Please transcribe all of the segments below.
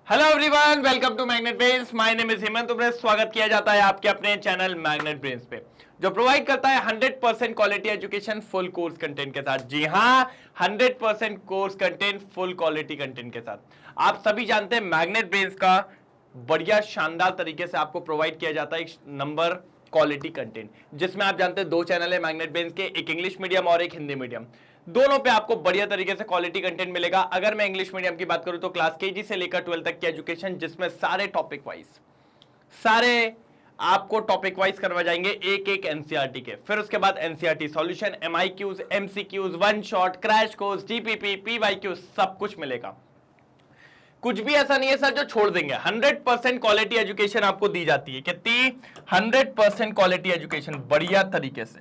Hello everyone, welcome to Magnet Brains. My name is Hemant Ubre. स्वागत किया जाता है आपके अपने चैनल मैग्नेट ब्रेन्स पे, जो प्रोवाइड करता है 100% quality education full course content के साथ। जी हाँ, 100% course content full quality content के साथ। आप सभी जानते हैं मैग्नेट ब्रेन्स का बढ़िया शानदार तरीके से आपको प्रोवाइड किया जाता है एक नंबर क्वालिटी कंटेंट, जिसमें आप जानते हैं दो चैनल है मैग्नेट ब्रेन्स के, एक इंग्लिश मीडियम और एक हिंदी मीडियम। दोनों पे आपको बढ़िया तरीके से क्वालिटी कंटेंट मिलेगा। अगर मैं इंग्लिश मीडियम की बात करूं तो क्लास केजी से लेकर 12 तक की एजुकेशन, जिसमें सारे टॉपिक वाइज सारे आपको टॉपिक वाइज करवा जाएंगे एक एक एनसीईआरटी के। फिर उसके बाद NCERT solution, MIQs, MCQs, one shot, crash course, DPP, PYQs, सब कुछ मिलेगा। कुछ भी ऐसा नहीं है सर जो छोड़ देंगे। 100% क्वालिटी एजुकेशन आपको दी जाती है। कितनी? 100% क्वालिटी एजुकेशन, बढ़िया तरीके से,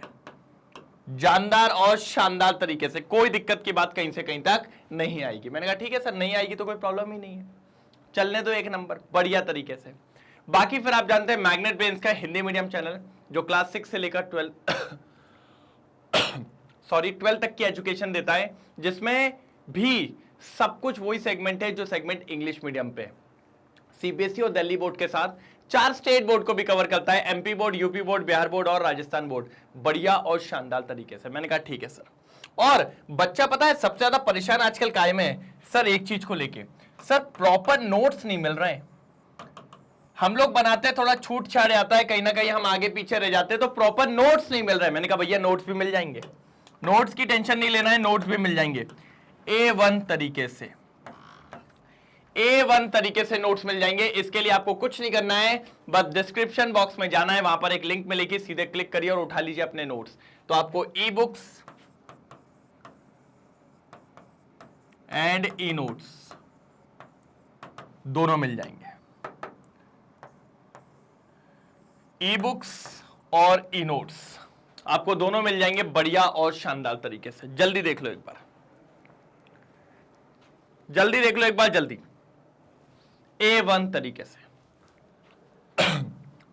जानदार और शानदार तरीके से। कोई दिक्कत की बात कहीं से कहीं तक नहीं आएगी। मैंने कहा ठीक है सर, नहीं आएगी तो कोई प्रॉब्लम ही नहीं है, चलने दो एक नंबर बढ़िया तरीके से। बाकी फिर आप जानते हैं मैग्नेट ब्रेन्स का हिंदी मीडियम चैनल, जो क्लास 6 से लेकर 12 तक की एजुकेशन देता है, जिसमें भी सब कुछ वही सेगमेंट है जो सेगमेंट इंग्लिश मीडियम पे, सीबीएसई और दिल्ली बोर्ड के साथ 4 स्टेट बोर्ड को भी कवर करता है, MP board, UP board, Bihar board और राजस्थान बोर्ड, बढ़िया और शानदार तरीके से। मैंने कहा ठीक है सर। और बच्चा पता है सबसे ज्यादा परेशान आजकल काहे में है सर? एक चीज को लेके सर, प्रॉपर नोट्स नहीं मिल रहे हैं। हम लोग बनाते हैं, थोड़ा छूट छाड़ आता है, कहीं ना कहीं हम आगे पीछे रह जाते हैं, तो प्रॉपर नोट्स नहीं मिल रहे हैं। मैंने कहा भैया नोट्स भी मिल जाएंगे, नोट्स की टेंशन नहीं लेना है, नोट्स भी मिल जाएंगे A1 तरीके से। A1 तरीके से नोट्स मिल जाएंगे। इसके लिए आपको कुछ नहीं करना है, बस डिस्क्रिप्शन बॉक्स में जाना है, वहां पर एक लिंक मिलेगी, सीधे क्लिक करिए और उठा लीजिए अपने नोट्स। तो आपको e books and e notes दोनों मिल जाएंगे, ई बुक्स और ई नोट्स आपको दोनों मिल जाएंगे बढ़िया और शानदार तरीके से। जल्दी देख लो एक बार, जल्दी देख लो एक बार, जल्दी। A1 तरीके से।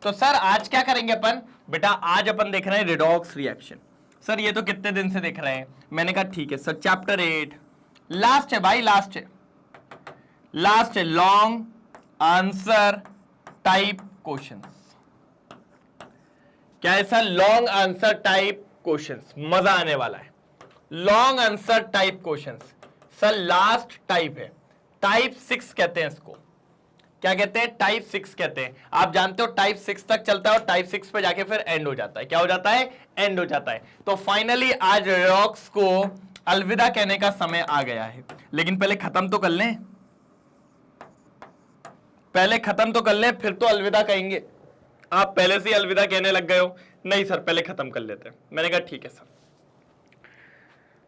तो सर आज क्या करेंगे अपन? बेटा आज अपन देख रहे हैं रिडॉक्स रिएक्शन। सर ये तो कितने दिन से देख रहे हैं। मैंने कहा ठीक है सर, चैप्टर 8 लास्ट है भाई, लास्ट है, लास्ट है, लॉन्ग आंसर टाइप क्वेश्चंस। क्या है sir? Long answer type questions, मजा आने वाला है। Long answer type questions sir last type है, टाइप 6 कहते हैं इसको। क्या कहते हैं? टाइप 6 कहते हैं। आप जानते हो टाइप 6 तक चलता है और टाइप 6 पे जाके फिर एंड हो जाता है। क्या हो जाता है? एंड हो जाता है। तो फाइनली आज रिडॉक्स को अलविदा कहने का समय आ गया है। लेकिन पहले खत्म तो कर लें, पहले खत्म तो कर लें, फिर तो अलविदा कहेंगे। आप पहले से ही अलविदा कहने लग गए हो। नहीं सर, पहले खत्म कर लेते हैं। मैंने कहा ठीक है सर।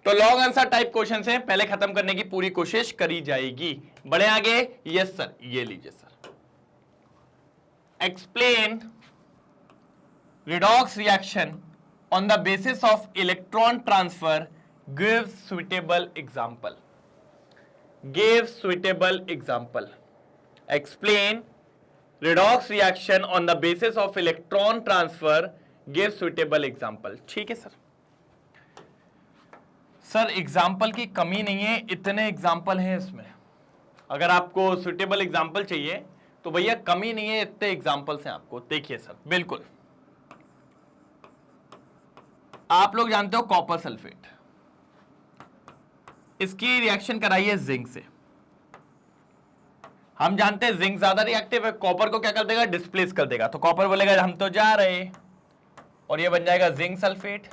तो लॉन्ग आंसर टाइप क्वेश्चन से पहले खत्म करने की पूरी कोशिश करी जाएगी। बढ़े आगे? यस सर, ये लीजिए sir. Explain redox reaction on the basis of electron transfer, give suitable example. Give suitable example. Explain redox reaction on the basis of electron transfer, give suitable example. ठीक है सर। सर एग्जाम्पल की कमी नहीं है, इतने example हैं इसमें। अगर आपको सुटेबल एग्जाम्पल चाहिए तो भैया कमी नहीं है, इतने एग्जाम्पल्स हैं आपको। देखिए सर, बिल्कुल आप लोग जानते हो कॉपर सल्फेट, इसकी रिएक्शन कराइए जिंक से। हम जानते हैं जिंक ज्यादा रिएक्टिव है, कॉपर को क्या कर देगा? डिस्प्लेस कर देगा। तो कॉपर बोलेगा हम तो जा रहे, और ये बन जाएगा जिंक सल्फेट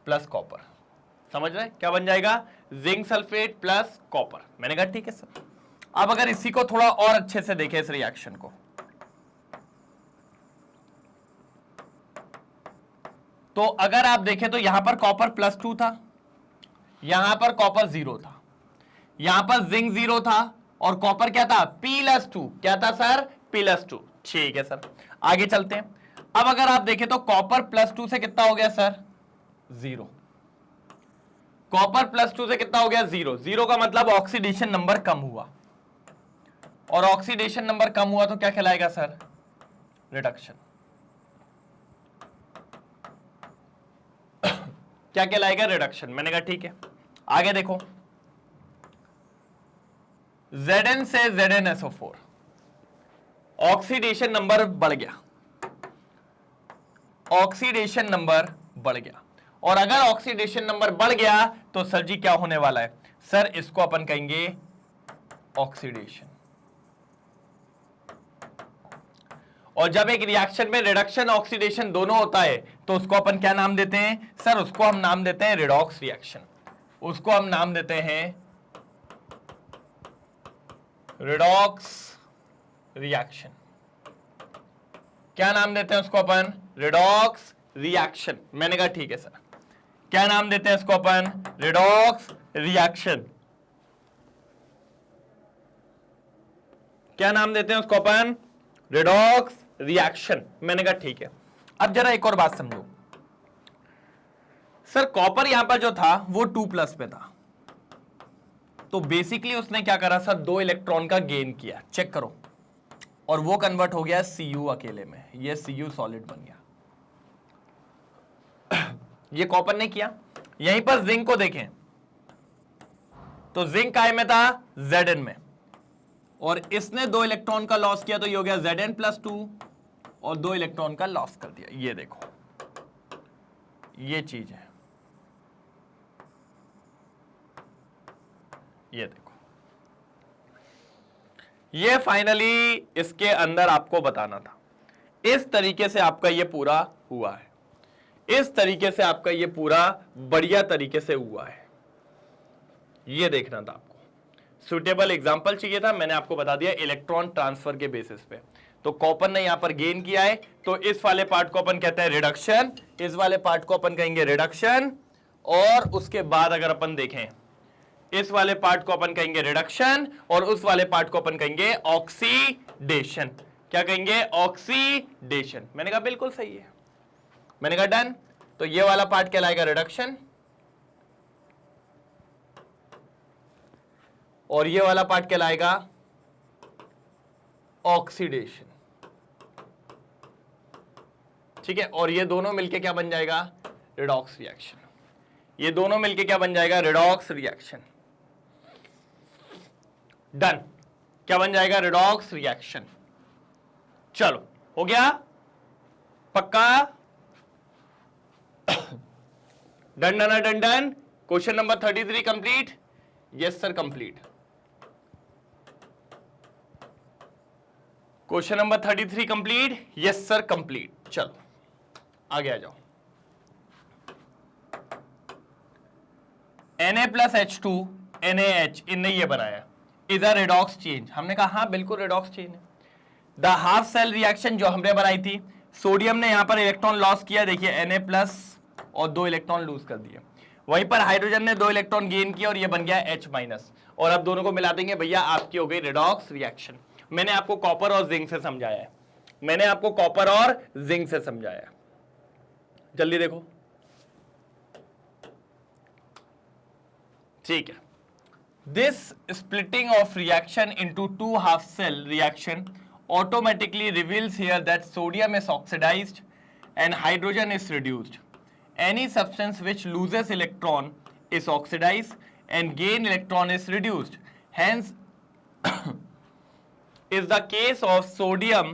प्लस कॉपर। समझ रहे? क्या बन जाएगा? Zinc sulphate plus copper. मैंने कहा ठीक है सर। अब अगर इसी को थोड़ा और अच्छे से देखें, इस रिएक्शन को, तो अगर आप देखें तो यहां पर कॉपर +2 था, यहां पर कॉपर 0 था, यहां पर जिंक 0 था, और कॉपर क्या था? P+2। क्या था सर? P+2। ठीक है सर, आगे चलते हैं। अब अगर आप देखें तो कॉपर +2 से कितना हो गया सर? 0। कॉपर +2 से कितना हो गया? 0। 0 का मतलब ऑक्सीडेशन नंबर कम हुआ, और ऑक्सीडेशन नंबर कम हुआ तो क्या कहलाएगा सर? रिडक्शन। क्या कहलाएगा? रिडक्शन। मैंने कहा ठीक है। आगे देखो, Zn से ZnSO4, ऑक्सीडेशन नंबर बढ़ गया, ऑक्सीडेशन नंबर बढ़ गया। और अगर ऑक्सीडेशन नंबर बढ़ गया तो सर जी क्या होने वाला है? सर इसको अपन कहेंगे ऑक्सीडेशन। और जब एक रिएक्शन में रिडक्शन ऑक्सीडेशन दोनों होता है तो उसको अपन क्या नाम देते हैं? सर उसको हम नाम देते हैं रिडॉक्स रिएक्शन। उसको हम नाम देते हैं रिडॉक्स रिएक्शन। क्या नाम देते हैं उसको अपन? Redox reaction. मैंने कहा ठीक है सर। क्या नाम देते हैं इसको अपन? Redox reaction. क्या नाम देते हैं उसको अपन? Redox reaction. मैंने कहा ठीक है। अब जरा एक और बात समझो सर, कॉपर यहां पर जो था वो 2+ पे था, तो बेसिकली उसने क्या करा सर? 2 इलेक्ट्रॉन का गेन किया। चेक करो, और वो कन्वर्ट हो गया Cu अकेले में, ये Cu सॉलिड बन गया। ये कॉपर ने किया। यहीं पर जिंक को देखें तो जिंक काय में था? Zn में, और इसने 2 इलेक्ट्रॉन का लॉस किया तो ये हो गया Zn+2, और 2 इलेक्ट्रॉन का लॉस कर दिया। ये देखो, ये चीज है, ये देखो, ये फाइनली इसके अंदर आपको बताना था। इस तरीके से आपका ये पूरा हुआ है, इस तरीके से आपका ये पूरा बढ़िया तरीके से हुआ है। ये देखना था आपको। सुटेबल एग्जांपल चाहिए था, मैंने आपको बता दिया इलेक्ट्रॉन ट्रांसफर के बेसिस पे। तो कॉपर ने यहां पर गेन किया है, तो इस वाले पार्ट को अपन कहते हैं रिडक्शन, इस वाले पार्ट को अपन कहेंगे रिडक्शन, और उसके बाद अगर अपन देखें इस वाले पार्ट को अपन कहेंगे रिडक्शन, और उस वाले पार्ट को अपन कहेंगे ऑक्सीडेशन। क्या कहेंगे? ऑक्सीडेशन। मैंने कहा बिल्कुल सही है। मैंने कहा डन। तो ये वाला पार्ट कहलाएगा रिडक्शन, और ये वाला पार्ट कहलाएगा ऑक्सीडेशन। ठीक है, और ये दोनों मिलके क्या बन जाएगा? Redox reaction. ये दोनों मिलके क्या बन जाएगा? Redox reaction. डन। क्या बन जाएगा? Redox reaction. चलो, हो गया पक्का? Done done done done. Question number 33 complete? Yes sir complete. Question number 33 complete? Yes sir complete. चलो आगे आ जाओ। Na+H2 NaH इनने ये बनाया, इज अ रेडॉक्स चेंज। हमने कहा हाँ बिल्कुल रेडॉक्स चेंज है। द हाफ सेल रिएक्शन जो हमने बनाई थी, सोडियम ने यहां पर इलेक्ट्रॉन लॉस किया, देखिए Na+ और 2 इलेक्ट्रॉन लूज कर दिए। वहीं पर हाइड्रोजन ने 2 इलेक्ट्रॉन गेन किया और ये बन गया H-, और अब दोनों को मिला देंगे भैया, आपकी हो गई रिडॉक्स रिएक्शन। मैंने आपको कॉपर और जिंक से समझाया है, मैंने आपको कॉपर और जिंक से समझाया है। जल्दी देखो, ठीक है। This splitting of reaction into 2 half cell reaction automatically reveals here that sodium is oxidized and hydrogen is reduced. Any substance which loses electron is oxidized and gain electron is reduced. Hence, is the case of sodium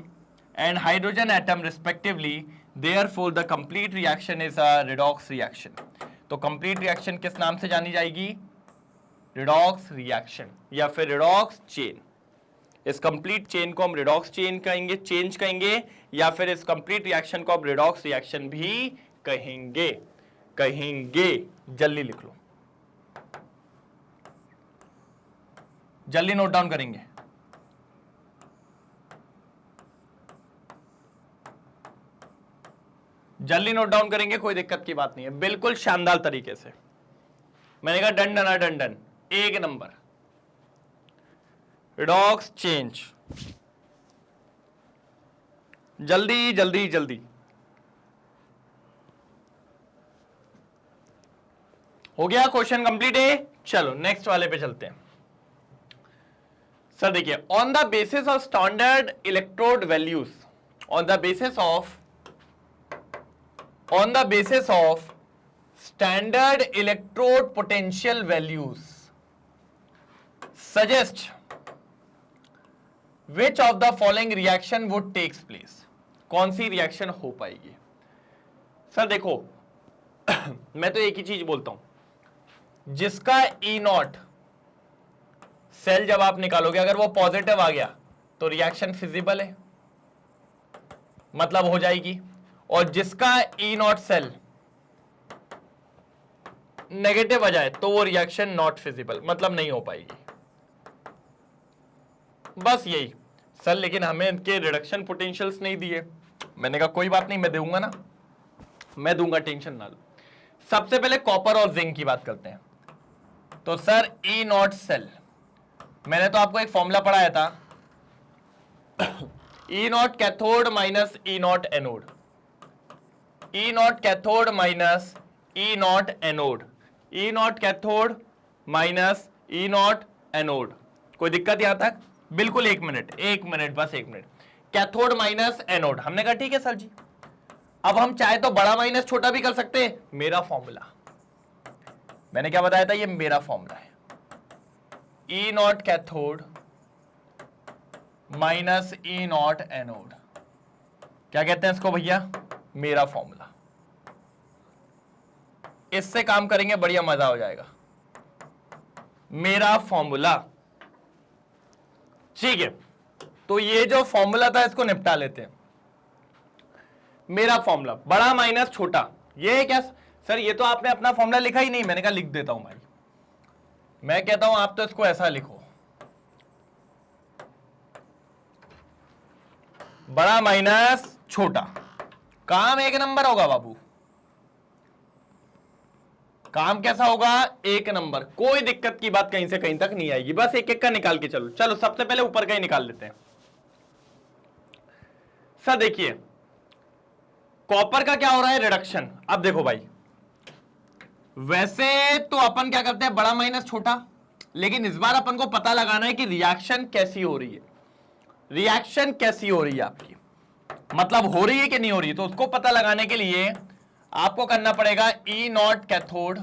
and hydrogen atom respectively. Therefore, the complete reaction is a redox reaction. तो complete reaction किस नाम से जानी जाएगी? Redox reaction या फिर redox chain। इस complete chain को हम रिडॉक्स चेन कहेंगे, चेंज कहेंगे, या फिर इस कंप्लीट रिएक्शन को हम रिडॉक्स रिएक्शन भी कहेंगे। जल्दी लिख लो, जल्दी नोट डाउन करेंगे। जल्दी नोट डाउन करेंगे, कोई दिक्कत की बात नहीं है, बिल्कुल शानदार तरीके से। मैंने कहा डन डन डन डन, एक नंबर। रिडॉक्स चेंज, जल्दी जल्दी जल्दी। हो गया क्वेश्चन कंप्लीट है। चलो नेक्स्ट वाले पे चलते हैं। सर देखिए, on the basis of standard electrode values, on the basis of standard electrode potential values suggest which of the following reaction would takes place, कौन सी रिएक्शन हो पाएगी? सर देखो मैं तो एक ही चीज बोलता हूं, जिसका ई नॉट सेल जब आप निकालोगे अगर वो पॉजिटिव आ गया तो रिएक्शन फिजिबल है, मतलब हो जाएगी, और जिसका ई नॉट सेल नेगेटिव आ जाए तो वो रिएक्शन नॉट फिजिबल, मतलब नहीं हो पाएगी। बस यही सर, लेकिन हमें इनके रिडक्शन पोटेंशियल्स नहीं दिए। मैंने कहा कोई बात नहीं, मैं दूंगा ना, मैं दूंगा, टेंशन ना लो। सबसे पहले कॉपर और जिंक की बात करते हैं। तो सर ई नॉट सेल, मैंने तो आपको एक फॉर्मूला पढ़ाया था, E nought cathode minus E nought anode, E nought cathode minus E nought anode, E nought cathode minus E nought anode. कोई दिक्कत यहां तक? बिल्कुल, एक मिनट बस एक मिनट। कैथोड माइनस एनोड, हमने कहा ठीक है सर जी। अब हम चाहे तो बड़ा माइनस छोटा भी कर सकते हैं, मेरा फॉर्मूला, मैंने क्या बताया था, ये मेरा फॉर्मूला है, E nought cathode minus E nought anode. क्या कहते हैं इसको भैया? मेरा फॉर्मूला। इससे काम करेंगे, बढ़िया मजा हो जाएगा। मेरा फॉर्मूला, ठीक है। तो ये जो फॉर्मूला था इसको निपटा लेते हैं। मेरा फॉर्मूला, बड़ा माइनस छोटा, ये है क्या सर? ये तो आपने अपना फॉर्मूला लिखा ही नहीं। मैंने कहा लिख देता हूं भाई, मैं कहता हूं आप तो इसको ऐसा लिखो, बड़ा माइनस छोटा, काम एक नंबर होगा बाबू। काम कैसा होगा? एक नंबर, कोई दिक्कत की बात कहीं से कहीं तक नहीं आएगी। बस एक एक का निकाल के चलो। चलो सबसे पहले ऊपर का ही निकाल लेते हैं। सर देखिए कॉपर का क्या हो रहा है? रिडक्शन। अब देखो भाई, वैसे तो अपन क्या करते हैं, बड़ा माइनस छोटा, लेकिन इस बार अपन को पता लगाना है कि रिएक्शन कैसी हो रही है। रिएक्शन कैसी हो रही है आपकी, मतलब हो रही है कि नहीं हो रही है। तो उसको पता लगाने के लिए आपको करना पड़ेगा E nought cathode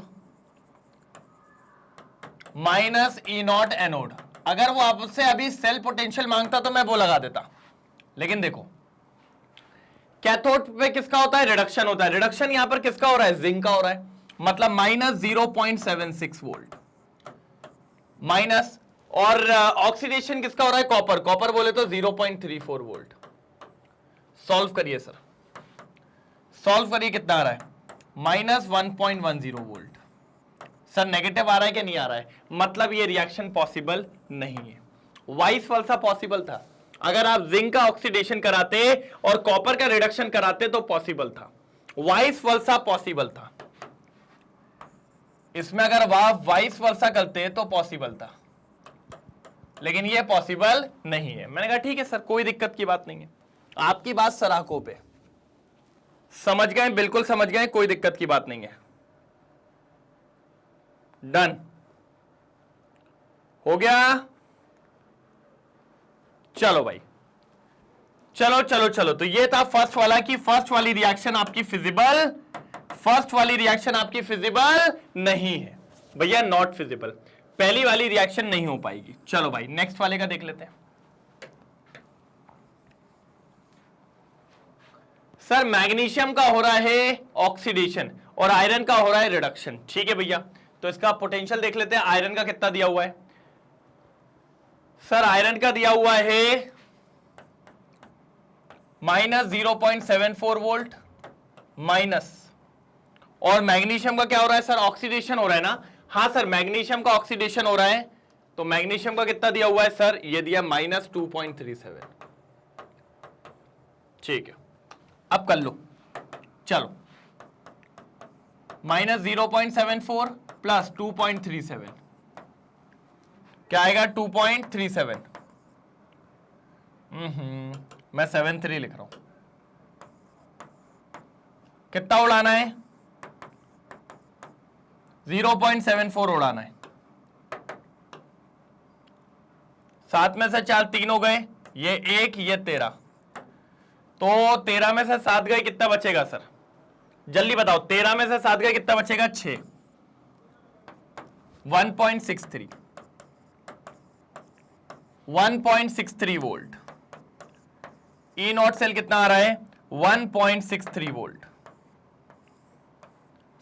minus E nought anode. अगर वो आपसे अभी सेल पोटेंशियल मांगता तो मैं वो लगा देता, लेकिन देखो कैथोड पे किसका होता है? रिडक्शन होता है। रिडक्शन यहां पर किसका हो रहा है? जिंक का हो रहा है, मतलब माइनस 0.76 वोल्ट माइनस, और ऑक्सीडेशन किसका हो रहा है? कॉपर। कॉपर बोले तो 0.34 वोल्ट। सॉल्व करिए सर, सॉल्व करिए, कितना आ रहा है? Minus 1.10 volt. सर नेगेटिव आ रहा है कि नहीं आ रहा है? मतलब ये रिएक्शन पॉसिबल नहीं है। वाइस वर्सा पॉसिबल था, अगर आप जिंक का ऑक्सीडेशन कराते और कॉपर का रिडक्शन कराते तो पॉसिबल था। वाइस वर्सा पॉसिबल था, इसमें अगर वाइस वर्सा करते तो पॉसिबल था, लेकिन ये पॉसिबल नहीं है। मैंने कहा ठीक है सर, कोई दिक्कत की बात नहीं है। आपकी बात सराखों पे, समझ गए? बिल्कुल समझ गए, कोई दिक्कत की बात नहीं है। डन हो गया। चलो भाई, चलो चलो चलो। तो ये था फर्स्ट वाला कि फर्स्ट वाली रिएक्शन आपकी फिजिबल, फर्स्ट वाली रिएक्शन आपकी फिजिबल नहीं है भैया, नॉट फिजिबल। पहली वाली रिएक्शन नहीं हो पाएगी। चलो भाई नेक्स्ट वाले का देख लेते हैं। सर मैग्नीशियम का हो रहा है ऑक्सीडेशन और आयरन का हो रहा है रिडक्शन, ठीक है भैया। तो इसका पोटेंशियल देख लेते हैं। आयरन का कितना दिया हुआ है? सर आयरन का दिया हुआ है माइनस 0.74 वोल्ट माइनस, और मैग्नीशियम का क्या हो रहा है? सर ऑक्सीडेशन हो रहा है ना? हाँ सर, मैग्नीशियम का ऑक्सीडेशन हो रहा है। तो मैग्नीशियम का कितना दिया हुआ है? सर ये दिया माइनस 2.37। ठीक है, अब कर लो। चलो माइनस 0.74 प्लस 2.37 क्या आएगा? 2.37। मैं 73 लिख रहा हूं। कितना उड़ाना है? 0.74 उड़ाना है। 7 में से 4 3 हो गए, ये 1 ये 13, तो 13 में से 7 गए, कितना बचेगा सर? जल्दी बताओ, 13 में से 7 गए कितना बचेगा? 6। 1.63 वोल्ट। ई नॉट सेल कितना आ रहा है 1.63 वोल्ट।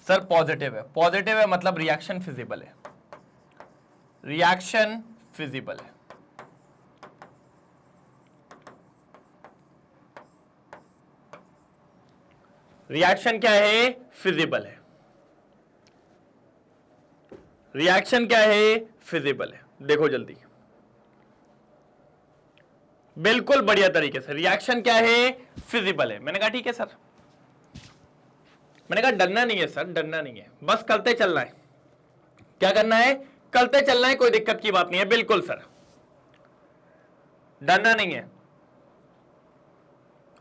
सर पॉजिटिव है मतलब रिएक्शन फिजिबल है, रिएक्शन फिजिबल है। रिएक्शन क्या है फिजिबल है, रिएक्शन क्या है फिजिबल है। देखो जल्दी, बिल्कुल बढ़िया तरीके से, रिएक्शन क्या है फिजिबल है। मैंने कहा ठीक है सर, मैंने कहा डरना नहीं है सर, डरना नहीं है, बस करते चलना है। क्या करना है, करते चलना है, कोई दिक्कत की बात नहीं है। बिल्कुल सर, डरना नहीं है,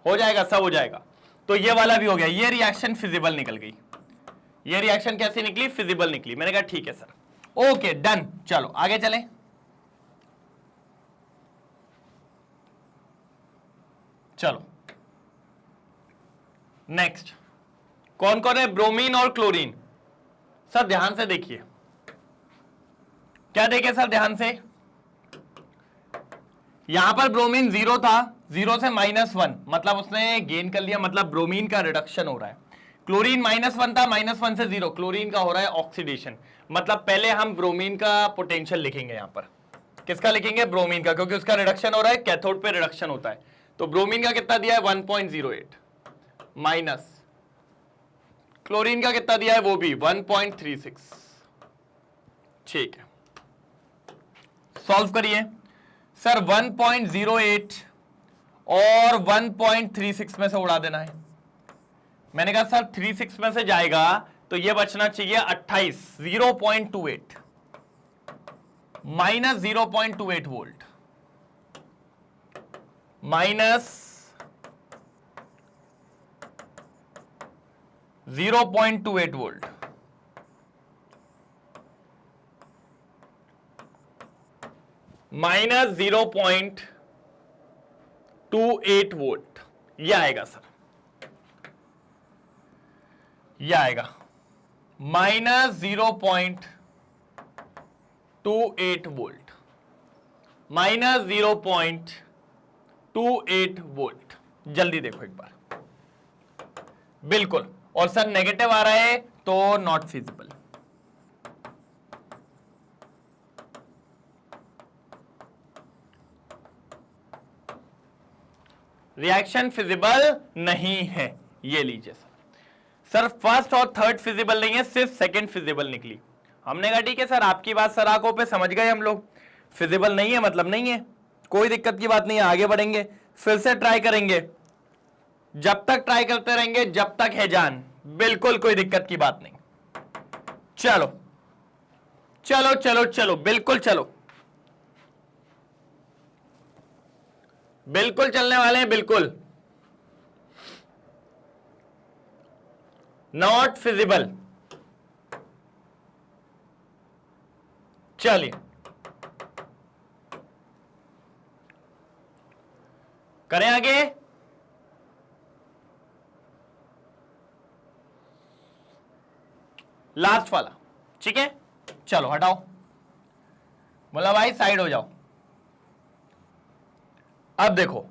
हो जाएगा, सब हो जाएगा। तो ये वाला भी हो गया, ये रिएक्शन फिजिबल निकल गई। ये रिएक्शन कैसी निकली, फिजिबल निकली। मैंने कहा ठीक है सर, ओके डन। चलो आगे चलें। चलो नेक्स्ट, कौन कौन है, ब्रोमीन और क्लोरीन। सर ध्यान से देखिए, क्या देखे सर ध्यान से, यहां पर ब्रोमीन 0 था, 0 से -1 मतलब उसने गेन कर लिया, मतलब ब्रोमीन का रिडक्शन हो रहा है। क्लोरीन -1 था, -1 से 0, क्लोरीन का हो रहा है ऑक्सीडेशन। मतलब पहले हम ब्रोमीन का पोटेंशियल लिखेंगे, यहां पर किसका लिखेंगे, ब्रोमीन का, क्योंकि उसका रिडक्शन हो रहा है, कैथोड पे रिडक्शन होता है। तो ब्रोमीन का कितना दिया है 1.08 माइनस क्लोरीन का कितना दिया है, वो भी 1.36। ठीक है, सॉल्व करिए। सर 1.08 और 1.36 में से उड़ा देना है। मैंने कहा सर 36 में से जाएगा तो ये बचना चाहिए 28, 0.28 minus 0.28 volt, minus 0.28 volt, minus 0.28 volt. ये आएगा सर, ये आएगा माइनस 0.28 वोल्ट, माइनस 0.28 वोल्ट। जल्दी देखो एक बार, बिल्कुल। और सर नेगेटिव आ रहा है तो नॉट फिजिबल। रिएक्शन फिजिबल नहीं है, ये लीजिए सर। सर फर्स्ट और थर्ड फिजिबल नहीं है, सिर्फ सेकंड फिजिबल निकली। हमने कहा ठीक है सर, आपकी बात सर आंखों पे समझ गए हम लोग, फिजिबल नहीं है मतलब नहीं है, कोई दिक्कत की बात नहीं है। आगे बढ़ेंगे, फिर से ट्राई करेंगे, जब तक ट्राई करते रहेंगे जब तक है जान, बिल्कुल कोई दिक्कत की बात नहीं। चलो चलो चलो चलो, बिल्कुल चलो, बिल्कुल चलने वाले हैं, बिल्कुल। नॉट फिजिबल, चलिए करें आगे। लास्ट वाला, ठीक है, चलो हटाओ, बोला भाई साइड हो जाओ। अब देखो,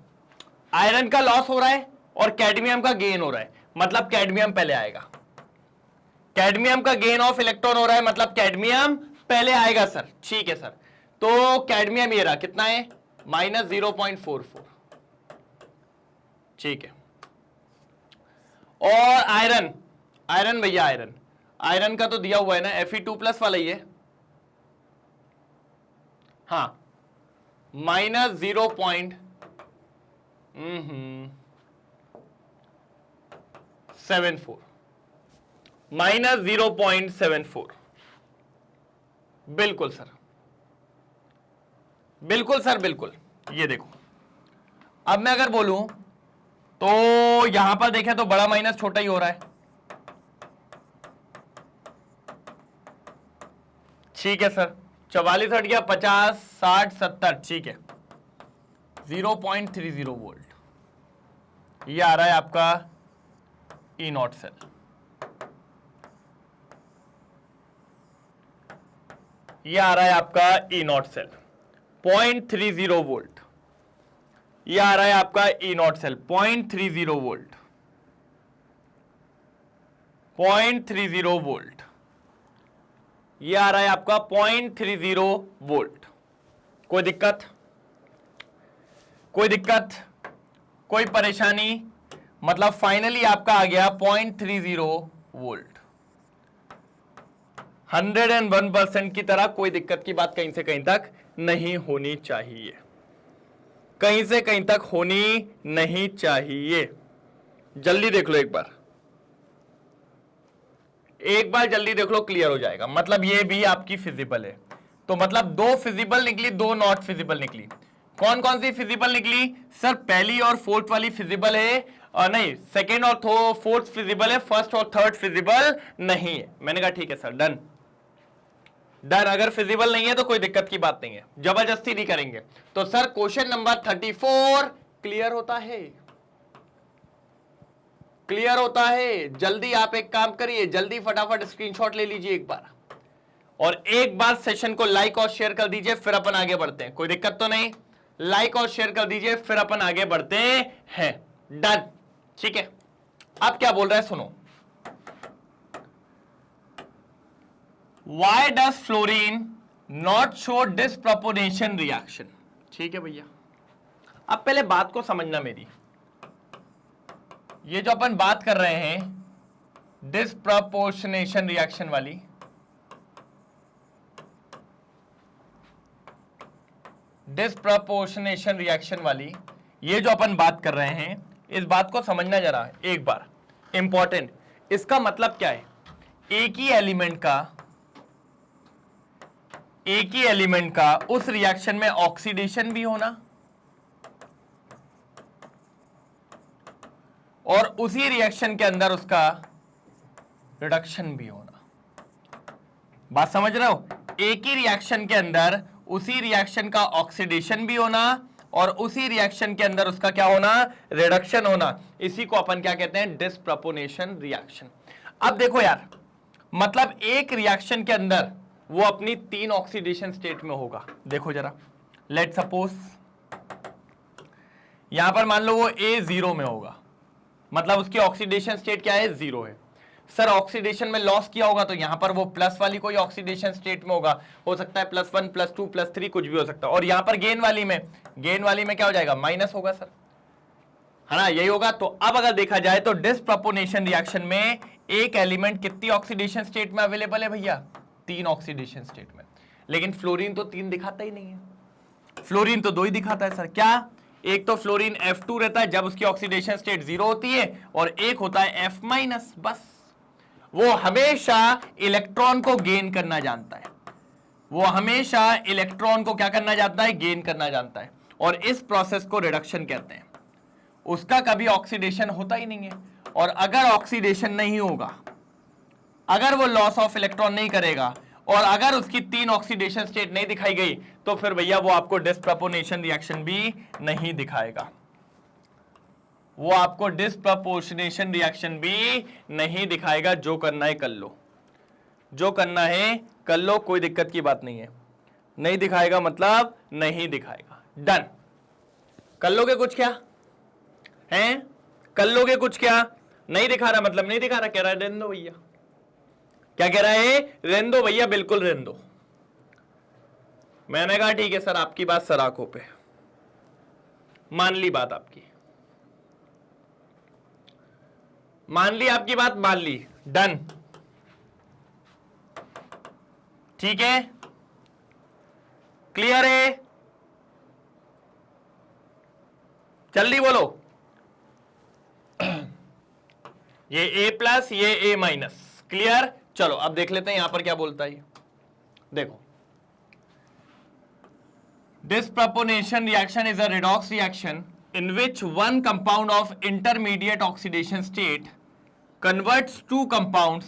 आयरन का लॉस हो रहा है और कैडमियम का गेन हो रहा है, मतलब कैडमियम पहले आएगा। कैडमियम का गेन ऑफ इलेक्ट्रॉन हो रहा है, मतलब कैडमियम पहले आएगा सर। ठीक है सर, तो कैडमियम ये रहा, कितना है माइनस 0.44। ठीक है, और आयरन, आयरन भैया आयरन, आयरन का तो दिया हुआ है ना, Fe2+ वाला ही है। हाँ, माइनस 0.74, माइनस 0.74। बिल्कुल सर, बिल्कुल सर, बिल्कुल। ये देखो, अब मैं अगर बोलूं तो यहां पर देखें तो बड़ा माइनस छोटा ही हो रहा है। ठीक है सर, 44 हट गया, 50, 60, 70, ठीक है, 0.30 वोल्ट। ये आ रहा है आपका ई नॉट सेल। ये आ रहा है आपका ई नॉट सेल 0.30 वोल्ट। ये आ रहा है आपका ई नॉट सेल 0.30 वोल्ट, 0.30 वोल्ट, ये आ रहा है आपका 0.30 वोल्ट। कोई दिक्कत, कोई दिक्कत, कोई परेशानी? मतलब फाइनली आपका आ गया 0.30 वोल्ट। 101% की तरह कोई दिक्कत की बात कहीं से कहीं तक नहीं होनी चाहिए, कहीं से कहीं तक होनी नहीं चाहिए। जल्दी देख लो एक बार, एक बार जल्दी देख लो, क्लियर हो जाएगा। मतलब ये भी आपकी फिजिबल है, तो मतलब दो फिजिबल निकली, दो नॉट फिजिबल निकली। कौन कौन सी फिजिबल निकली सर? पहली और फोर्थ वाली फिजिबल है, और नहीं सेकेंड और फोर्थ फिजिबल है, फर्स्ट और थर्ड फिजिबल नहीं है। मैंने कहा ठीक है सर, डन डन। अगर फिजिबल नहीं है तो कोई दिक्कत की बात नहीं है, जबरदस्ती नहीं करेंगे। तो सर क्वेश्चन नंबर 34 क्लियर होता है, क्लियर होता है। जल्दी आप एक काम करिए, जल्दी फटाफट स्क्रीनशॉट ले लीजिए एक बार, और एक बार सेशन को लाइक और शेयर कर दीजिए, फिर अपन आगे बढ़ते हैं। कोई दिक्कत तो नहीं? लाइक और शेयर कर दीजिए, फिर अपन आगे बढ़ते हैं। डन, ठीक है। अब क्या बोल रहा है सुनो। Why does fluorine not show disproportion reaction? ठीक है भैया, अब पहले बात को समझना मेरी। ये जो अपन बात कर रहे हैं डिस्प्रपोर्शनेशन रिएक्शन वाली, डिस्प्रपोर्शनेशन रिएक्शन वाली, ये जो अपन बात कर रहे हैं, इस बात को समझना जरा एक बार, इंपॉर्टेंट। इसका मतलब क्या है? एक ही एलिमेंट का उस रिएक्शन में ऑक्सीडेशन भी होना और उसी रिएक्शन के अंदर उसका रिडक्शन भी होना। बात समझ रहे हो? एक ही रिएक्शन के अंदर उसी रिएक्शन का ऑक्सीडेशन भी होना और उसी रिएक्शन के अंदर उसका क्या होना? रिडक्शन होना। इसी को अपन क्या कहते हैं? Disproportionation reaction. अब देखो यार, मतलब एक रिएक्शन के अंदर वो अपनी 3 ऑक्सीडेशन स्टेट में होगा। देखो जरा, लेट सपोज यहां पर मान लो वो A 0 में होगा, मतलब उसकी ऑक्सीडेशन स्टेट क्या है? 0 है। सर ऑक्सीडेशन में लॉस किया होगा तो यहां पर वो प्लस वाली कोई ऑक्सीडेशन स्टेट में होगा, हो सकता है +1 +2 +3 कुछ भी हो सकता है। और यहां पर गेन वाली में क्या हो जाएगा? माइनस होगा सर, है ना? यही होगा। तो अब अगर देखा जाए तो डिस्प्रपोर्शनेशन रिएक्शन में एक एलिमेंट कितनी ऑक्सीडेशन स्टेट में अवेलेबल है भैया? 3 ऑक्सीडेशन स्टेट में। लेकिन फ्लोरीन तो 3 दिखाता ही नहीं है, फ्लोरीन तो 2 ही दिखाता है सर। क्या? एक तो फ्लोरीन F2 रहता है जब उसकी ऑक्सीडेशन स्टेट 0 होती है, और एक होता है F-। बस वो हमेशा इलेक्ट्रॉन को गेन करना जानता है, वो हमेशा इलेक्ट्रॉन को क्या करना जानता है? गेन करना जानता है। और इस प्रोसेस को रिडक्शन कहते हैं। उसका कभी ऑक्सीडेशन होता ही नहीं है, और अगर ऑक्सीडेशन नहीं होगा, अगर वो लॉस ऑफ इलेक्ट्रॉन नहीं करेगा, और अगर उसकी 3 ऑक्सीडेशन स्टेट नहीं दिखाई गई, तो फिर भैया वो आपको डिस्प्रपोर्शनेशन रिएक्शन भी नहीं दिखाएगा, वो आपको डिस्प्रपोर्शनेशन रिएक्शन भी नहीं दिखाएगा। जो करना है कर लो, जो करना है कर लो, कोई दिक्कत की बात नहीं है। नहीं दिखाएगा मतलब नहीं दिखाएगा। डन। कर लोगे कुछ क्या हैं? कर लोगे कुछ क्या? नहीं दिखा रहा मतलब नहीं दिखा रहा, कह रहा है रहने दो भैया। क्या कह रहा है? रहने दो भैया, बिल्कुल रहने दो। मैंने कहा ठीक है सर, आपकी बात सर आंखों पे, मान ली बात आपकी, मान ली आपकी बात, मान ली। डन, ठीक है, क्लियर है? जल्दी बोलो। ये A+, ये A-। क्लियर? चलो अब देख लेते हैं यहां पर क्या बोलता है। देखो, disproportionation reaction is a redox reaction in which one compound of intermediate oxidation state converts two compounds,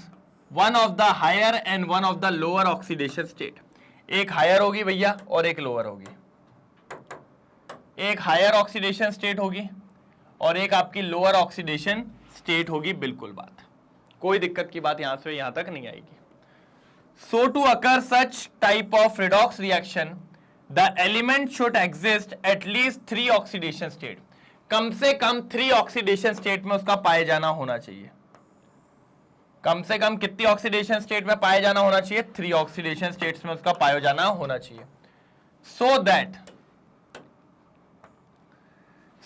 one of the higher and one of the lower oxidation state। एक हायर होगी भैया और एक लोअर होगी, एक हायर ऑक्सीडेशन स्टेट होगी और एक आपकी लोअर ऑक्सीडेशन स्टेट होगी। बिल्कुल बात, कोई दिक्कत की बात यहां से यहां तक नहीं आएगी। So to occur such type of redox reaction, the element should exist at least 3 oxidation state, कम से कम 3 ऑक्सीडेशन स्टेट में उसका पाए जाना होना चाहिए। कम से कम कितनी ऑक्सीडेशन स्टेट में पाए जाना होना चाहिए? 3 ऑक्सीडेशन स्टेट्स में उसका पाया जाना होना चाहिए।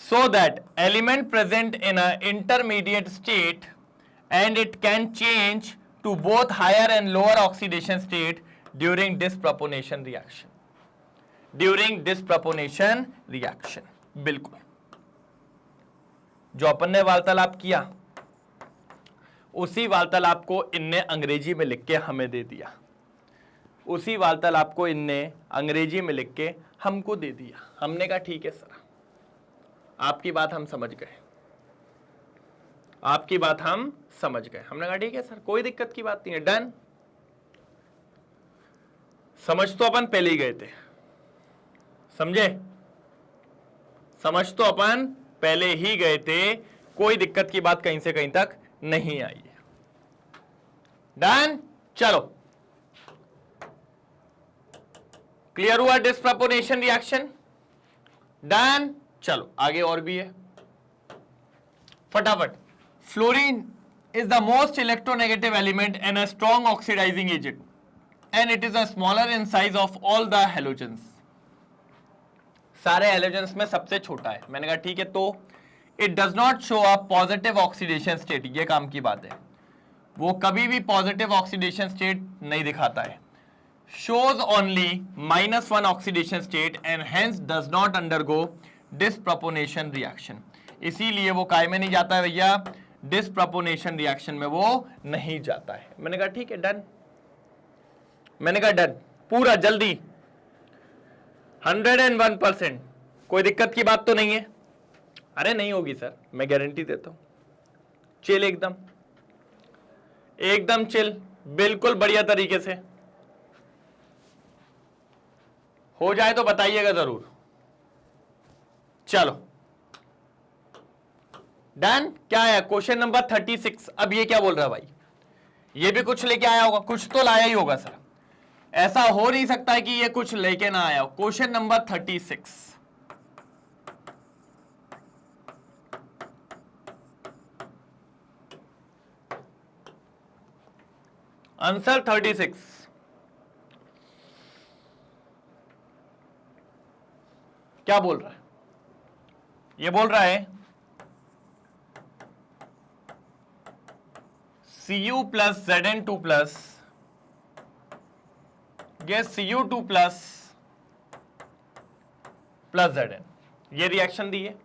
so that element present in a intermediate state and it can change to both higher and lower oxidation state during disproportion reaction. during disproportion reaction, बिल्कुल जो अपन ने वार्तालाप किया उसी वार्तालाप को इनने अंग्रेजी में लिख के हमें दे दिया, उसी वार्तालाप को इनने अंग्रेजी में लिख के हमको दे दिया। हमने कहा ठीक है सर, आपकी बात हम समझ गए, आपकी बात हम समझ गए। हमने कहा ठीक है सर, कोई दिक्कत की बात नहीं है, डन। समझ तो अपन पहले ही गए थे, समझे? समझ तो अपन पहले ही गए थे, कोई दिक्कत की बात कहीं से कहीं तक नहीं आई है। डन, चलो क्लियर हुआ डिस्प्रपोर्शन रिएक्शन? डन, चलो आगे और भी है फटाफट। Fluorine is the most electronegative element and a strong oxidizing agent and it is a smaller in size of all the halogens. सारे halogens में सबसे छोटा है। मैंने कहा ठीक है, तो it does not show a positive oxidation state, ये काम की बात है, वो कभी भी positive oxidation state नहीं दिखाता है। shows only -1 oxidation state and hence does not undergo disproportion reaction, इसीलिए वो काय में नहीं जाता है भैया, डिस्प्रपोर्शन रिएक्शन में वो नहीं जाता है। मैंने कहा ठीक है, डन। मैंने कहा डन, पूरा जल्दी 101%, कोई दिक्कत की बात तो नहीं है? अरे नहीं होगी सर, मैं गारंटी देता हूं। चिल, एकदम एकदम चिल, बिल्कुल बढ़िया तरीके से हो जाए तो बताइएगा जरूर। चलो डन। क्या है? Question number 36। अब ये क्या बोल रहा है भाई? ये भी कुछ लेके आया होगा, कुछ तो लाया ही होगा सर, ऐसा हो नहीं सकता है कि ये कुछ लेके ना आया हो। क्वेश्चन नंबर 36, आंसर 36 क्या बोल रहा है? ये बोल रहा है Cu प्लस Zn2 प्लस, ये Cu2 प्लस Zn, ये रिएक्शन दी है।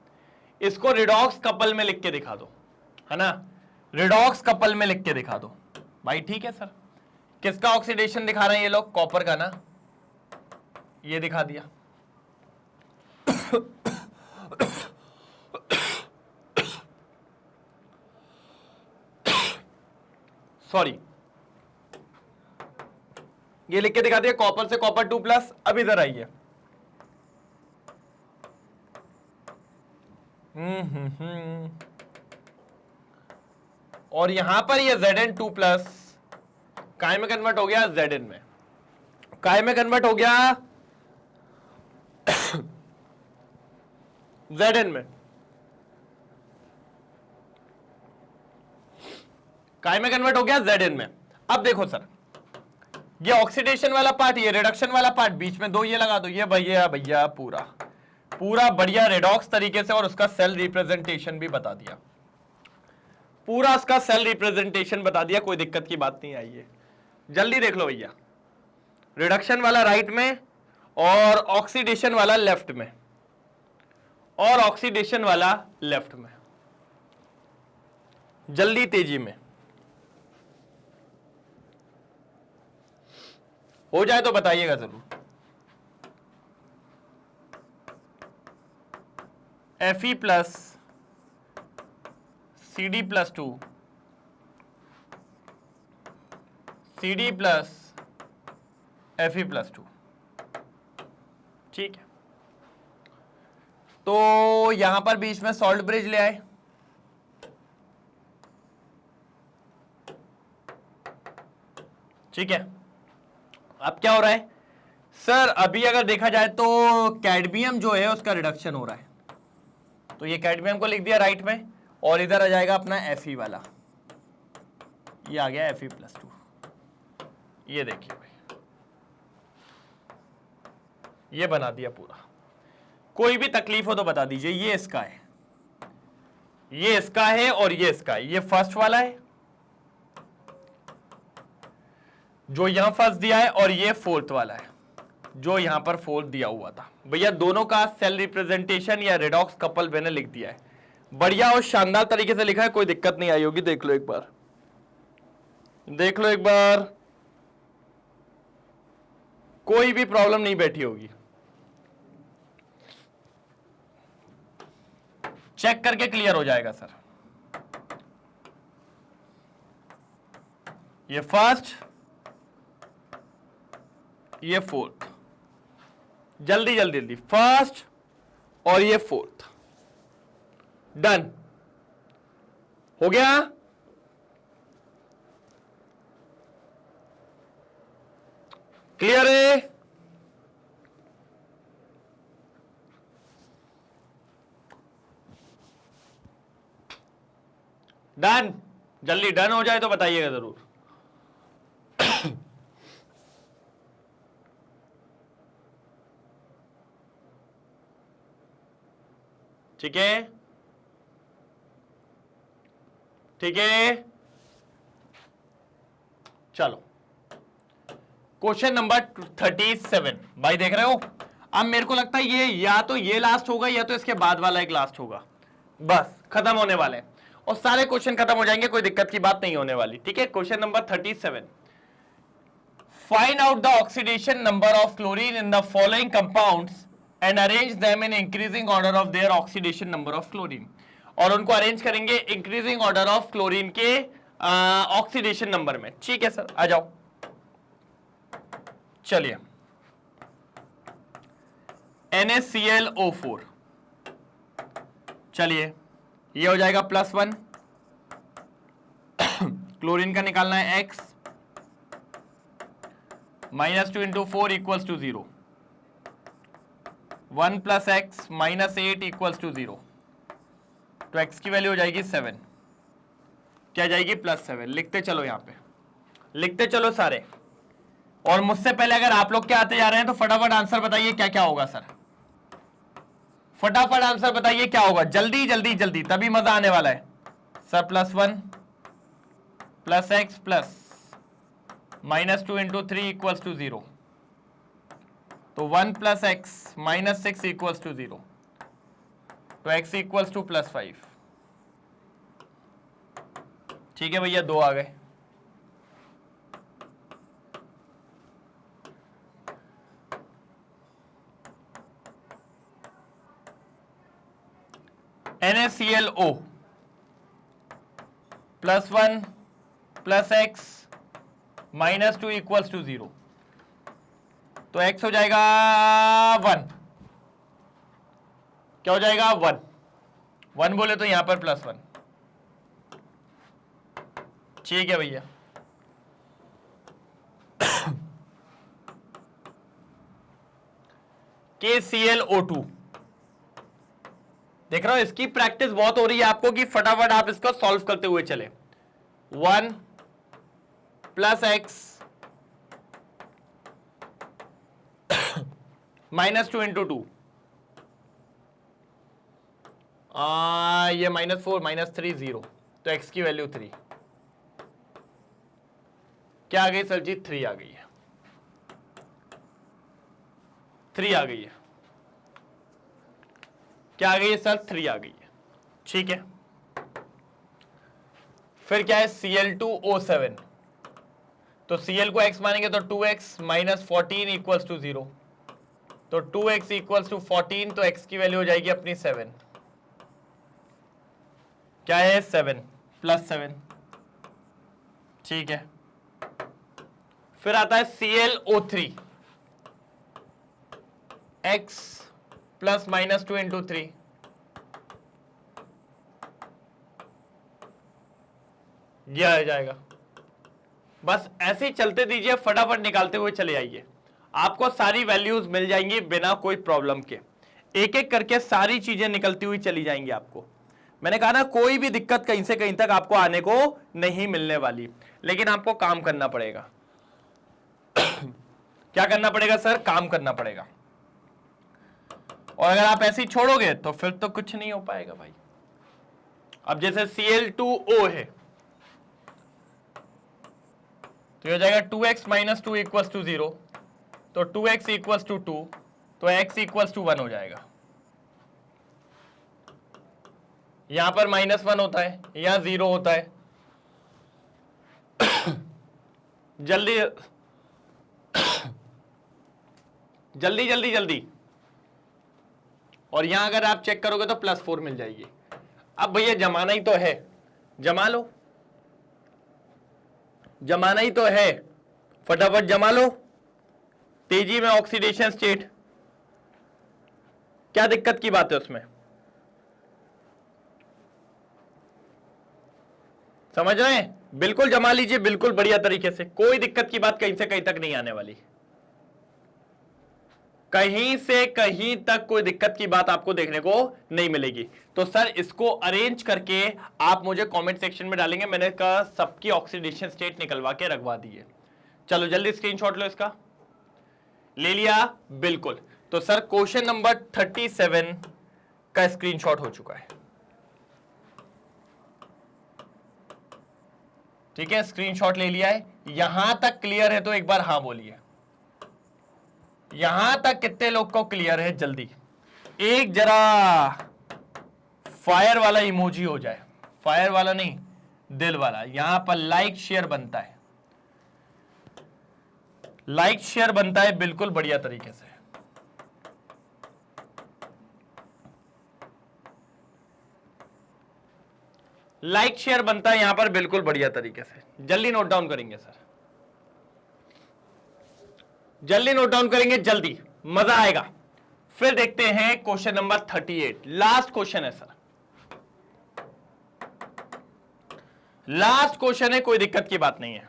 इसको रिडॉक्स कपल में लिख के दिखा दो, है ना? रिडॉक्स कपल में लिख के दिखा दो भाई। ठीक है सर, किसका ऑक्सीडेशन दिखा रहे हैं ये लोग? कॉपर का ना, ये दिखा दिया। सॉरी, ये लिख के दिखा दिया, कॉपर से कॉपर 2 प्लस। अब इधर आइए, और यहां पर ये Zn2 प्लस काय में कन्वर्ट हो गया? Zn में। काय में कन्वर्ट हो गया? Zn में। काय में कन्वर्ट हो गया? Zn में। अब देखो सर, ये ऑक्सीडेशन वाला पार्ट, ये रिडक्शन वाला पार्ट, बीच में 2 ये लगा दो, ये भैया भैया पूरा पूरा बढ़िया रिडॉक्स तरीके से, और उसका सेल रिप्रेजेंटेशन भी बता दिया, पूरा उसका सेल रिप्रेजेंटेशन बता दिया, कोई दिक्कत की बात नहीं आई है। जल्दी देख लो भैया, रिडक्शन वाला राइट में और ऑक्सीडेशन वाला लेफ्ट में, और ऑक्सीडेशन वाला लेफ्ट में, जल्दी तेजी में हो जाए तो बताइएगा जरूर। Fe plus CD plus 2, CD plus Fe plus 2, ठीक है। तो यहां पर बीच में सॉल्ट ब्रिज ले आए, ठीक है। अब क्या हो रहा है? सर अभी अगर देखा जाए तो कैडमियम जो है उसका रिडक्शन हो रहा है, तो ये कैडमियम को लिख दिया राइट में, और इधर आ जाएगा अपना Fe वाला, ये आ गया Fe+2। ये देखिए भाई, ये बना दिया पूरा। कोई भी तकलीफ हो तो बता दीजिए। ये इसका है, ये इसका है, और ये इसका है। ये फर्स्ट वाला है जो यहां फर्स्ट दिया है, और ये फोर्थ वाला है जो यहां पर फोर्थ दिया हुआ था। भैया दोनों का सेल रिप्रेजेंटेशन या रेडॉक्स कपल मैंने लिख दिया है, बढ़िया और शानदार तरीके से लिखा है, कोई दिक्कत नहीं आई होगी। देख लो एक बार, देख लो एक बार, कोई भी प्रॉब्लम नहीं बैठी होगी। चेक करके क्लियर हो जाएगा सर। ये फर्स्ट, ये फोर्थ, जल्दी जल्दी जल्दी, फर्स्ट और ये फोर्थ, डन हो गया। क्लियर है? डन। जल्दी डन हो जाए तो बताइएगा जरूर। ठीक है, ठीक है, चलो क्वेश्चन नंबर 37 भाई देख रहे हो। अब मेरे को लगता है ये या तो ये लास्ट होगा या तो इसके बाद वाला एक लास्ट होगा, बस खत्म होने वाले और सारे क्वेश्चन खत्म हो जाएंगे, कोई दिक्कत की बात नहीं होने वाली। ठीक है, question number 37, find out the oxidation number of chlorine in the following compounds and arrange them in increasing order of their oxidation number of chlorine. और उनको अरेंज करेंगे इंक्रीजिंग ऑर्डर ऑफ क्लोरीन के ऑक्सीडेशन नंबर में। ठीक है sir, आ जाओ। चलिए, NaClO4, चलिए ये हो जाएगा +1, क्लोरीन का निकालना है X, -2 × 4 = 0, 1 + X -8 = 0, तो X की वैल्यू हो जाएगी 7, क्या जाएगी +7। लिखते चलो, यहां पे लिखते चलो सारे, और मुझसे पहले अगर आप लोग क्या आते जा रहे हैं तो फटाफट आंसर बताइए क्या क्या होगा सर, फटाफट आंसर बताइए क्या होगा, जल्दी जल्दी जल्दी, तभी मजा आने वाला है सर। +1 + X प्लस -2 × 3 = 0, तो 1 + X -6 = 0, तो X = +5। ठीक है भैया, 2 आ गए। NaClO +1 + X -2 = 0, तो X हो जाएगा 1, क्या हो जाएगा 1, 1 बोले तो यहां पर +1। ठीक है भैया, KClO2, देख रहा हो इसकी प्रैक्टिस बहुत हो रही है आपको कि फटाफट आप इसको सॉल्व करते हुए चले। 1 + X -2 × 2, ये -4 -3 0, तो X की वैल्यू 3, क्या आ गई सर जी, 3 आ गई है, 3 आ गई है, क्या आ गई है सर, 3 आ गई है। ठीक है, फिर क्या है Cl2O7, तो Cl को X मानेंगे तो 2X -14 = 0, तो 2X = 14, तो X की वैल्यू हो जाएगी अपनी 7, क्या है 7 +7। ठीक है, फिर आता है ClO3, X + -2 × 3, यह आ जाएगा। बस ऐसे ही चलते दीजिए, फटाफट निकालते हुए चले आइए। आपको सारी वैल्यूज मिल जाएंगी बिना कोई प्रॉब्लम के, एक एक करके सारी चीजें निकलती हुई चली जाएंगी आपको। मैंने कहा ना कोई भी दिक्कत कहीं से कहीं तक आपको आने को नहीं मिलने वाली, लेकिन आपको काम करना पड़ेगा। क्या करना पड़ेगा सर? काम करना पड़ेगा। और अगर आप ऐसे ही छोड़ोगे तो फिर तो कुछ नहीं हो पाएगा भाई। अब जैसे Cl2O है तो ये हो जाएगा 2x - 2 = 0, तो 2x = 2, तो x = 1 हो जाएगा। यहां पर -1 होता है, यहां 0 होता है। जल्दी जल्दी जल्दी जल्दी। और यहां अगर आप चेक करोगे तो +4 मिल जाएगी। अब भैया जमाना ही तो है, जमा लो, जमाना ही तो है, फटाफट जमा लो। तेजी में ऑक्सीडेशन स्टेट, क्या दिक्कत की बात है उसमें? समझ रहे हैं? बिल्कुल जमा लीजिए, बिल्कुल बढ़िया तरीके से, कोई दिक्कत की बात कहीं से कहीं तक नहीं आने वाली। कहीं से कहीं तक कोई दिक्कत की बात आपको देखने को नहीं मिलेगी। तो सर इसको अरेंज करके आप मुझे कमेंट सेक्शन में डालेंगे। मैंने कहा सबकी ऑक्सीडेशन स्टेट निकलवा के रखवा दी है। चलो जल्दी स्क्रीनशॉट लो इसका। ले लिया? बिल्कुल। तो सर क्वेश्चन नंबर 37 का स्क्रीनशॉट हो चुका है। ठीक है, स्क्रीनशॉट ले लिया है। यहां तक क्लियर है तो एक बार हां बोलिए। यहां तक कितने लोग को क्लियर है? जल्दी एक जरा फायर वाला इमोजी हो जाए, फायर वाला नहीं, दिल वाला। यहां पर लाइक शेयर बनता है, लाइक शेयर बनता है बिल्कुल बढ़िया तरीके से। लाइक शेयर बनता है यहां पर बिल्कुल बढ़िया तरीके से। जल्दी नोट डाउन करेंगे सर, जल्दी नोट डाउन करेंगे, जल्दी, मजा आएगा। फिर देखते हैं क्वेश्चन नंबर 38, लास्ट क्वेश्चन है सर, लास्ट क्वेश्चन है, कोई दिक्कत की बात नहीं है।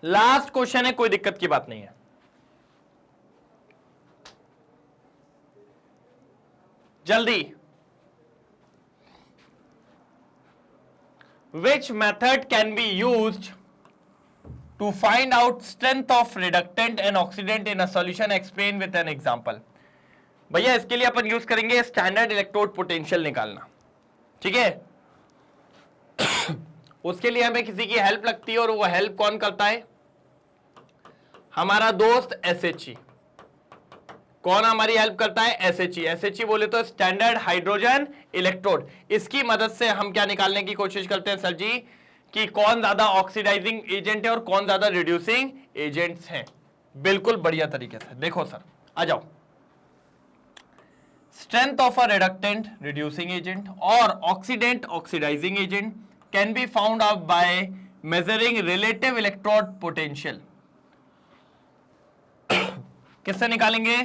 लास्ट क्वेश्चन है, कोई दिक्कत की बात नहीं है। जल्दी। Which method can be used to find out strength of reductant and oxidant in a solution? Explain with an example. भैया इसके लिए अपन यूज करेंगे स्टैंडर्ड इलेक्ट्रोड पोटेंशियल निकालना। ठीक है, उसके लिए हमें किसी की हेल्प लगती है, और वो हेल्प कौन करता है? हमारा दोस्त SHE। कौन हमारी हेल्प करता है? SHE। SHE बोले तो स्टैंडर्ड हाइड्रोजन इलेक्ट्रोड। इसकी मदद से हम क्या निकालने की कोशिश करते हैं सर जी, कि कौन ज्यादा ऑक्सीडाइजिंग एजेंट है और कौन ज्यादा रिड्यूसिंग एजेंट्स हैं। बिल्कुल बढ़िया तरीके से। देखो सर, आ जाओ। Strength of a reductant reducing agent और oxidant oxidising agent can be found out by measuring relative electrode potential. किससे निकालेंगे?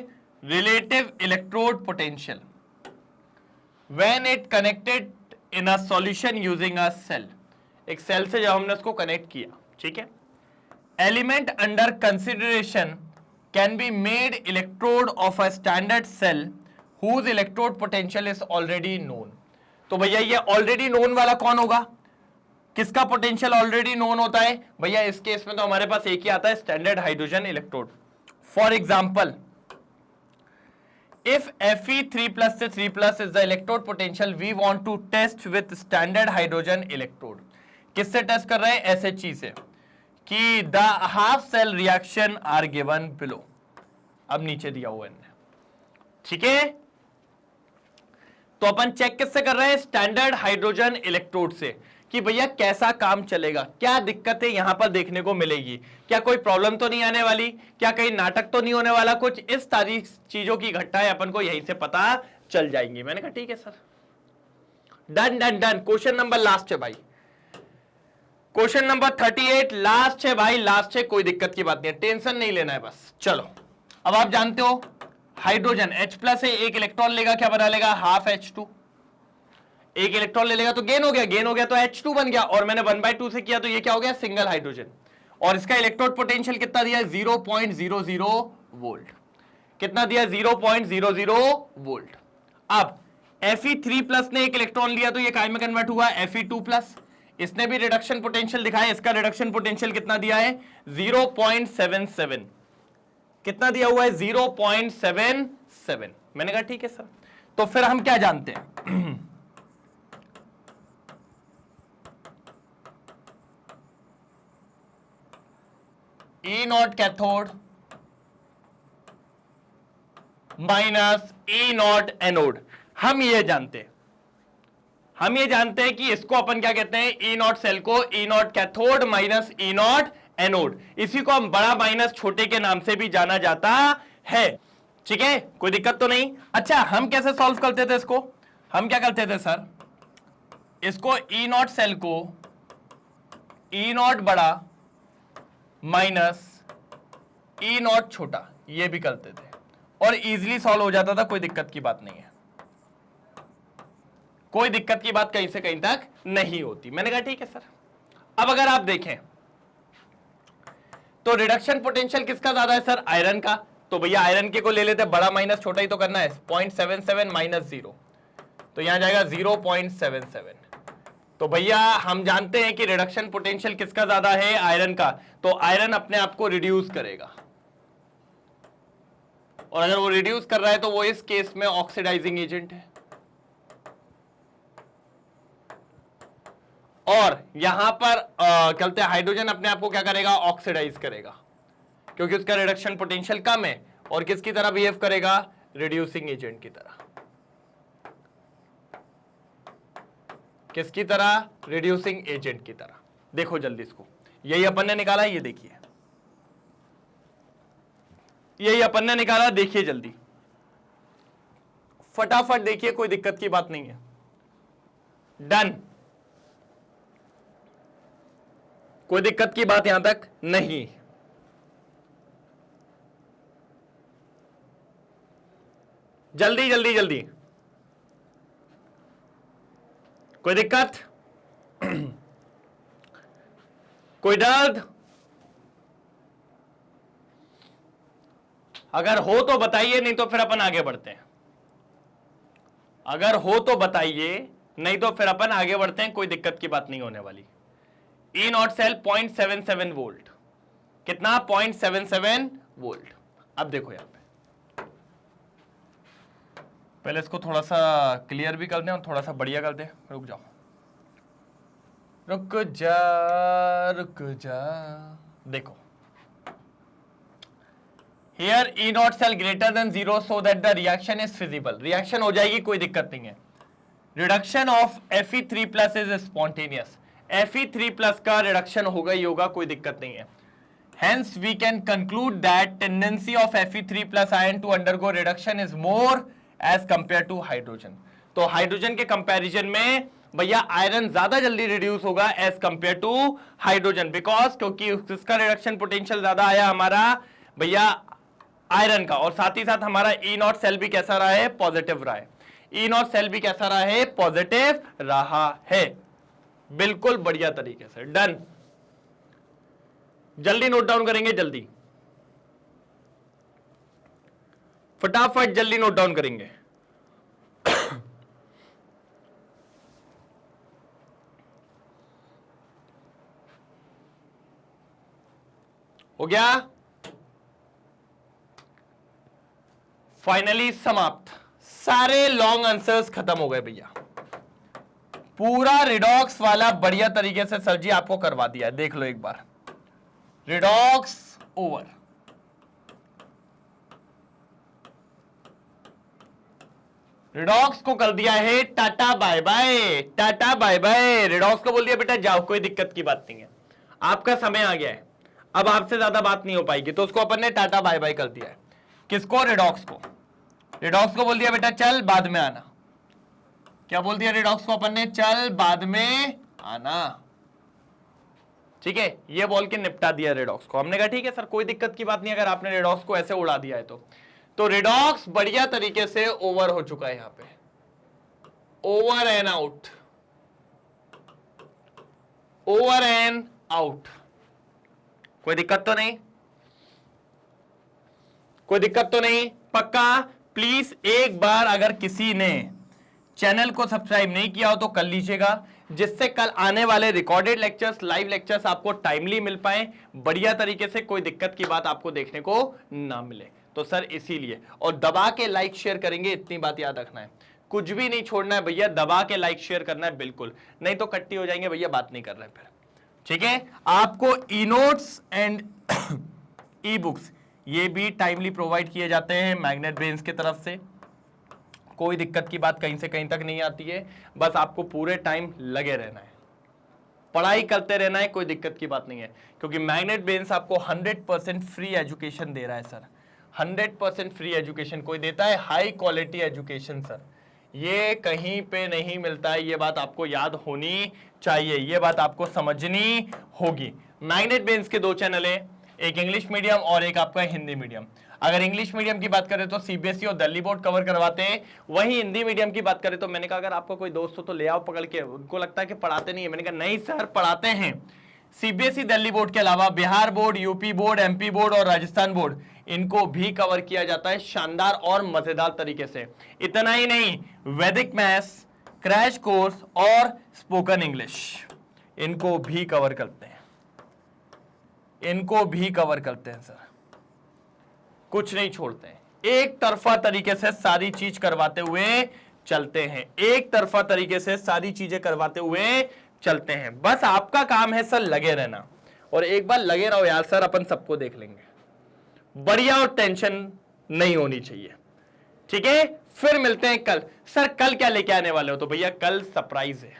Relative electrode potential when it connected in a solution using a cell. एक cell से जब हमने उसको connect किया, ठीक है। Element under consideration can be made electrode of a standard cell whose electrode potential is already known. तो भैया ये ऑलरेडी नोन वाला कौन होगा? किसका पोटेंशियल ऑलरेडी नोन होता है? भैया इस केस में तो हमारे पास एक ही आता है, standard hydrogen electrode. For example, if Fe3+ से 3+ is the electrode potential we want to test with standard hydrogen electrode। किससे टेस्ट कर रहे हैं? SHE से, कि the half cell reaction are given below। अब नीचे दिया हुआ है, ठीक है। तो अपन चेक किससे कर रहे हैं? स्टैंडर्ड हाइड्रोजन इलेक्ट्रोड से, कि भैया कैसा काम चलेगा, क्या दिक्कतें यहां पर देखने को मिलेगी, क्या कोई प्रॉब्लम तो नहीं आने वाली, क्या कहीं नाटक तो नहीं होने वाला कुछ। इस सारी चीजों की घटनाएं अपन को यहीं से पता चल जाएंगी। मैंने कहा ठीक है sir, done done done. Question number last है भाई, क्वेश्चन नंबर 38 लास्ट है भाई, लास्ट है, कोई दिक्कत की बात नहीं है, टेंशन नहीं लेना है बस। चलो अब आप जानते हो हाइड्रोजन H+ है, एक इलेक्ट्रॉन लेगा, क्या बना लेगा? ½ H2। एक इलेक्ट्रॉन ले लेगा तो गेन हो गया, गेन हो गया तो H2 बन गया, और मैंने 1/2 से किया तो ये क्या हो गया, सिंगल हाइड्रोजन। और इसका इलेक्ट्रोड पोटेंशियल कितना दिया है, 0.00 वोल्ट। कितना दिया, 0.00 वोल्ट। अब Fe3+ ने एक इलेक्ट्रॉन लिया तो ये काय में कन्वर्ट हुआ, Fe2+। इसने भी रिडक्शन पोटेंशियल दिखाया, इसका रिडक्शन पोटेंशियल कितना दिया है, 0.77। कितना दिया हुआ है, 0.77। मैंने कहा ठीक है सर। तो फिर हम क्या जानते हैं, E0 cathode minus E0 anode. हम ये जानते हैं कि इसको अपन क्या कहते हैं, E0 सेल को E0 cathode minus E0 anode. इसी को हम बड़ा माइनस छोटे के नाम से भी जाना जाता है। ठीक है, कोई दिक्कत तो नहीं। अच्छा, हम कैसे सॉल्व करते थे इसको, हम क्या करते थे सर, इसको E0 सेल को E0 बड़ा माइनस E0 छोटा, ये भी करते थे और इजीली सॉल्व हो जाता था, कोई दिक्कत की बात नहीं है, कोई दिक्कत की बात कहीं से कहीं तक नहीं होती। मैंने कहा ठीक है सर। अब अगर आप देखें तो रिडक्शन पोटेंशियल किसका ज्यादा है सर, आयरन का। तो भैया आयरन के को ले लेते, बड़ा माइनस छोटा ही तो करना है, 0.77 माइनस 0, तो यहां जाएगा 0.77। तो भैया हम जानते हैं कि रिडक्शन पोटेंशियल किसका ज्यादा है, आयरन का। तो आयरन अपने आप को रिड्यूस करेगा, और अगर वो रिड्यूस कर रहा है तो वो इस केस में ऑक्सीडाइजिंग एजेंट है। और यहां पर कहते हैं हाइड्रोजन अपने आप को क्या करेगा, ऑक्सीडाइज करेगा, क्योंकि उसका रिडक्शन पोटेंशियल कम है, और किसकी तरह बिहेव करेगा, रिड्यूसिंग एजेंट की तरह। किसकी तरह, रिड्यूसिंग एजेंट की तरह। देखो जल्दी इसको, यही अपन ने निकाला, ये देखिए, यही अपन ने निकाला, देखिए जल्दी, फटाफट देखिए, कोई दिक्कत की बात नहीं है। डन, कोई दिक्कत की बात यहां तक नहीं। जल्दी जल्दी जल्दी, कोई दिक्कत, कोई दर्द, अगर हो तो बताइए, नहीं तो फिर अपन आगे बढ़ते हैं। अगर हो तो बताइए, नहीं तो फिर अपन आगे बढ़ते हैं, कोई दिक्कत की बात नहीं होने वाली। E0 सेल 0.77 वोल्ट, कितना, 0.77 वोल्ट। अब देखो यहां पे, पहले इसको थोड़ा सा क्लियर भी कर दें और थोड़ा सा बढ़िया कर दें। रुक जाओ, रुक जा, रुक जा। देखो, here E0 cell greater than 0 so that the reaction is feasible। Reaction हो जाएगी, कोई दिक्कत नहीं है। Reduction of Fe3+ is spontaneous. Fe3+ का रिडक्शन होगा ही होगा, कोई दिक्कत नहीं है। Hence we can conclude that tendency of Fe3+ ion to undergo reduction is more as compared to hydrogen। तो हाइड्रोजन के कंपैरिजन में भैया आयरन ज्यादा जल्दी रिड्यूस होगा as compare to hydrogen, because क्योंकि उसका रिडक्शन पोटेंशियल ज्यादा आया हमारा भैया आयरन का, और साथ ही साथ हमारा E0 सेल भी कैसा रहा है, पॉजिटिव रहा है। E0 सेल भी कैसा रहा है, पॉजिटिव रहा है। बिल्कुल बढ़िया तरीके से, डन। जल्दी नोट डाउन करेंगे, जल्दी फटाफट जल्दी नोट डाउन करेंगे। हो गया, फाइनली समाप्त। सारे लॉन्ग आंसर्स खत्म हो गए भैया, पूरा रिडॉक्स वाला बढ़िया तरीके से सर जी आपको करवा दिया है। देख लो एक बार, रिडॉक्स ओवर। रिडॉक्स को कर दिया है टाटा बाय बाय, टाटा बाय बाय। रिडॉक्स को बोल दिया बेटा जाओ, कोई दिक्कत की बात नहीं है, आपका समय आ गया है, अब आपसे ज्यादा बात नहीं हो पाएगी, तो उसको अपन ने टाटा बाय बाय कर दिया है। किसको, रिडॉक्स को। रिडॉक्स को बोल दिया बेटा चल बाद में आना। क्या बोल दिया रिडॉक्स को अपन ने, चल बाद में आना। ठीक है, ये बोल के निपटा दिया रिडॉक्स को। हमने कहा ठीक है सर, कोई दिक्कत की बात नहीं अगर आपने रिडॉक्स को ऐसे उड़ा दिया है तो रिडॉक्स बढ़िया तरीके से ओवर हो चुका है। यहां पे over and out, over and out. कोई दिक्कत तो नहीं, कोई दिक्कत तो नहीं, पक्का। प्लीज एक बार अगर किसी ने चैनल को सब्सक्राइब नहीं किया हो तो कर लीजिएगा, जिससे कल आने वाले रिकॉर्डेड लेक्चर्स, लाइव लेक्चर्स आपको टाइमली मिल पाए, बढ़िया तरीके से, कोई दिक्कत की बात आपको देखने को ना मिले। तो सर इसीलिए, और दबा के लाइक शेयर करेंगे, इतनी बात याद रखना है, कुछ भी नहीं छोड़ना है भैया, दबा के लाइक शेयर करना है बिल्कुल, नहीं तो कट्टी हो जाएंगे भैया, बात नहीं कर रहे फिर, ठीक है। आपको e notes and e books ये भी टाइमली प्रोवाइड किए जाते हैं मैग्नेट ब्रेन्स की तरफ से, कोई दिक्कत की बात कहीं से कहीं तक नहीं आती है, बस आपको पूरे टाइम लगे रहना है, पढ़ाई करते रहना है, कोई दिक्कत की बात नहीं है, क्योंकि मैग्नेट ब्रेन्स आपको 100% फ्री एजुकेशन दे रहा है सर, 100% फ्री एजुकेशन कोई देता है, हाई क्वालिटी एजुकेशन सर, ये कहीं पे नहीं मिलता है, ये बात आपको याद होनी चाहिए, ये बात आपको समझनी होगी। मैग्नेट ब्रेन्स के 2 चैनल है, एक इंग्लिश मीडियम और एक आपका हिंदी मीडियम। अगर इंग्लिश मीडियम की बात करें तो सीबीएसई और दिल्ली बोर्ड कवर करवाते हैं, वहीं हिंदी मीडियम की बात करें तो मैंने कहा अगर आपका कोई दोस्त हो तो ले आओ पकड़ के, उनको लगता है कि पढ़ाते नहीं है, मैंने कहा नहीं सर पढ़ाते हैं। सीबीएसई दिल्ली बोर्ड के अलावा Bihar board, UP board, MP board और राजस्थान बोर्ड, इनको भी कवर किया जाता है शानदार और मजेदार तरीके से। इतना ही नहीं, वैदिक मैथ्स, क्रैश कोर्स और स्पोकन इंग्लिश, इनको भी कवर करते हैं, इनको भी कवर करते हैं सर, कुछ नहीं छोड़ते हैं, एक तरफा तरीके से सारी चीज करवाते हुए चलते हैं, एक तरफा तरीके से सारी चीजें करवाते हुए चलते हैं। बस आपका काम है सर लगे रहना, और एक बार लगे रहो यार सर, अपन सबको देख लेंगे, बढ़िया, और टेंशन नहीं होनी चाहिए, ठीक है। फिर मिलते हैं कल। सर कल क्या लेके आने वाले हो? तो भैया कल सरप्राइज है,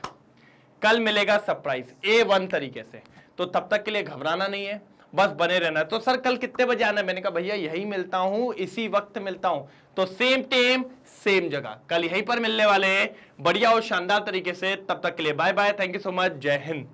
कल मिलेगा सरप्राइज A1 तरीके से, तो तब तक के लिए घबराना नहीं है, बस बने रहना है। तो सर कल कितने बजे आना है? मैंने कहा भैया यही मिलता हूं, इसी वक्त मिलता हूं, तो सेम टाइम सेम जगह, कल यहीं पर मिलने वाले हैं, बढ़िया और शानदार तरीके से। तब तक के लिए bye bye, thank you so much, जय हिंद।